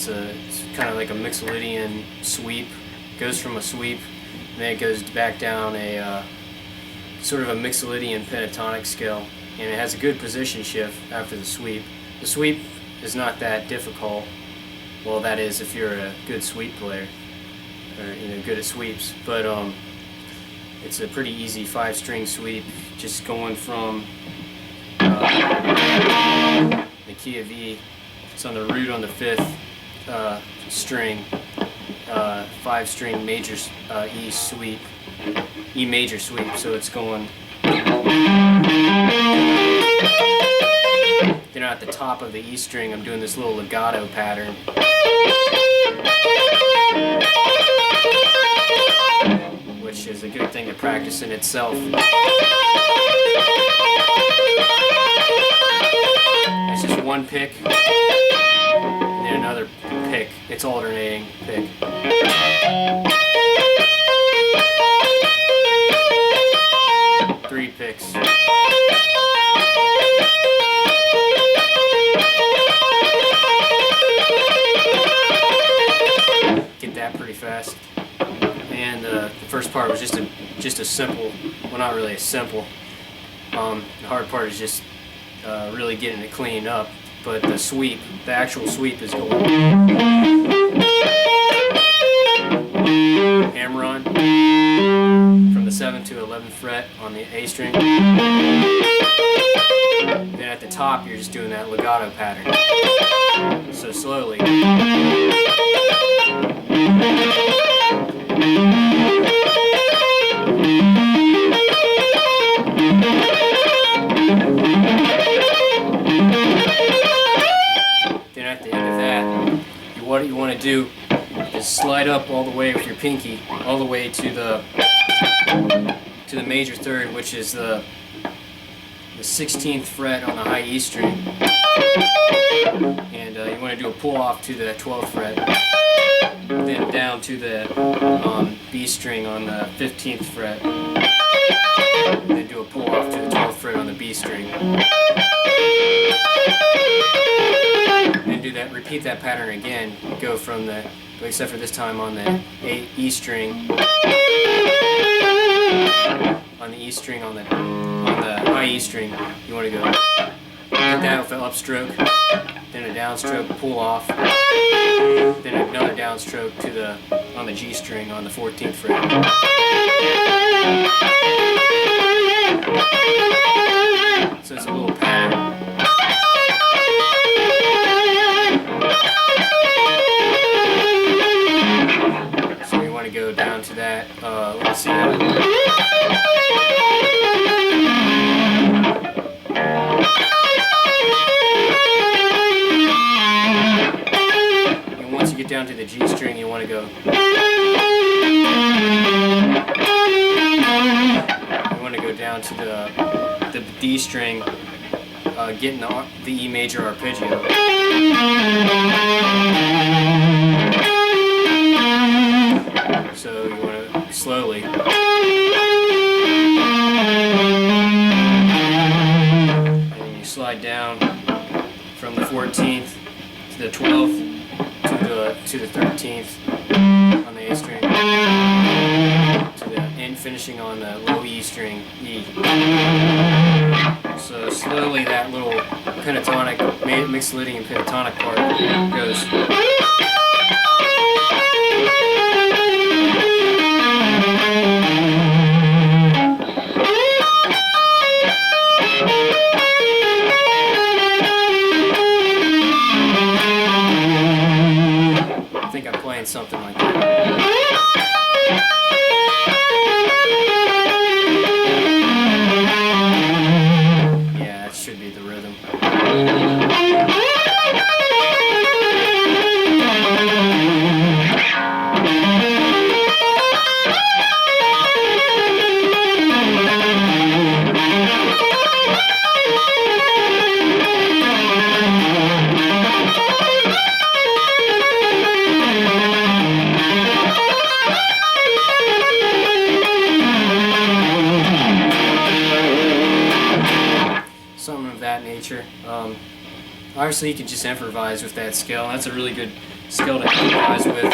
it's kind of like a Mixolydian sweep. It goes from a sweep, and then it goes back down a sort of a Mixolydian pentatonic scale, and it has a good position shift after the sweep. The sweep is not that difficult. Well, that is if you're a good sweep player, or good at sweeps. But it's a pretty easy 5-string sweep, just going from the key of E. It's on the root on the 5th string, 5-string major E sweep, E major sweep. So it's going. Then at the top of the E string, I'm doing this little legato pattern. Which is a good thing to practice in itself. It's just one pick, and then another pick. It's alternating pick. 3 picks. Get that pretty fast. And the first part was just a simple, well, not really a simple. The hard part is just really getting it cleaned up. But the sweep, the actual sweep, is going hammer on from the 7th to 11th fret on the A string. Then at the top, you're just doing that legato pattern. So slowly. Then at the end of that, what you want to do is slide up all the way with your pinky, all the way to the major 3rd, which is the 16th fret on the high E string, and you want to do a pull off to the 12th fret, then down to the B string on the 15th fret, and then do a pull off to the 12th fret on the B string, and do that. Repeat that pattern again. Go from the, except for this time on the E string, on the E string on the high E string, you want to go hit that with an upstroke, then a downstroke, pull off, then another downstroke to the on the G string on the 14th fret. So it's a little pattern. So you want to go down to that. Let's see. Down to the G string, you want to go. You want to go down to the D string, getting the E major arpeggio. So you want to slowly. And you slide down from the 14th to the 12th. To the 13th on the A string, to the end, finishing on the low E string, E. So slowly that little pentatonic, Mixolydian pentatonic part goes. Something like that. Yeah, that should be the rhythm. Obviously, you can just improvise with that scale. That's a really good skill to improvise with.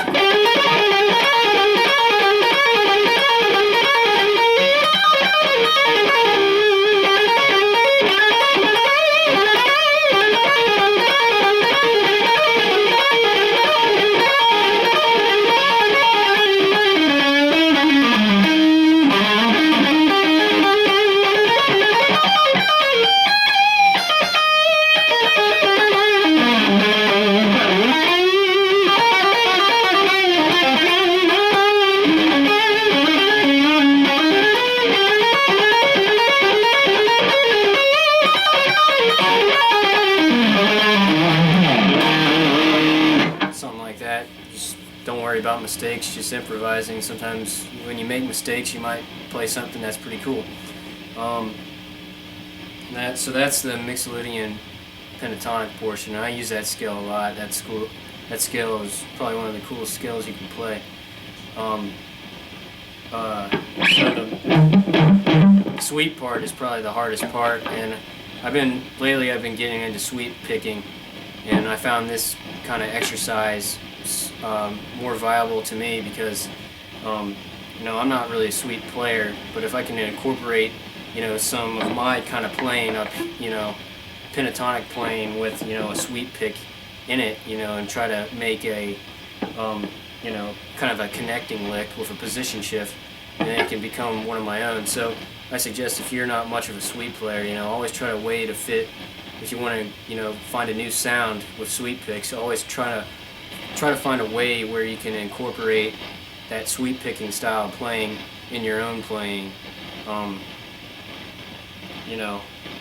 That. Just don't worry about mistakes, just improvising. Sometimes when you make mistakes you might play something that's pretty cool. So that's the Mixolydian pentatonic portion. I use that scale a lot. That scale is probably one of the coolest scales you can play. So the sweep part is probably the hardest part, and lately I've been getting into sweep picking, and I found this kind of exercise more viable to me because I'm not really a sweep player, but if I can incorporate some of my kind of playing up, pentatonic playing with a sweep pick in it, and try to make a kind of a connecting lick with a position shift, and then it can become one of my own. So I suggest, if you're not much of a sweep player, always try to way to fit. If you want to, find a new sound with sweep picks, always try to find a way where you can incorporate that sweep picking style of playing in your own playing,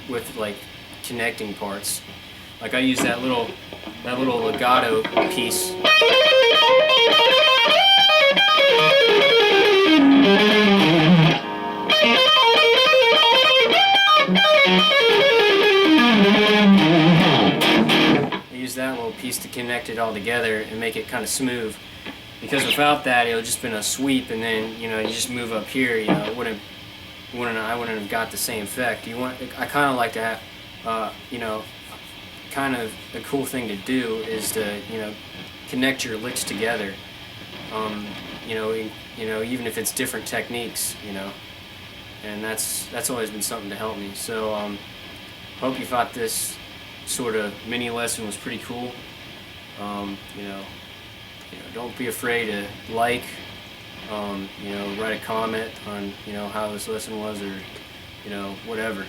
with like connecting parts. Like I use that little legato piece. That little piece to connect it all together and make it kind of smooth, because without that it would just been a sweep, and then you just move up here, I wouldn't have got the same effect. I kind of like to have kind of a cool thing to do is to connect your licks together, even if it's different techniques, and that's always been something to help me. So hope you thought this sort of mini lesson was pretty cool. Don't be afraid to like, write a comment on how this lesson was, or whatever.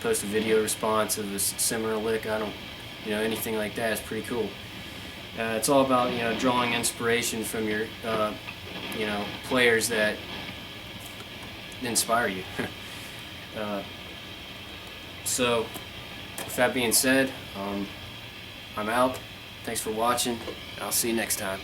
Post a video response of a similar lick. I don't, anything like that is pretty cool. It's all about drawing inspiration from your players that inspire you. So with that being said, I'm out. Thanks for watching. I'll see you next time.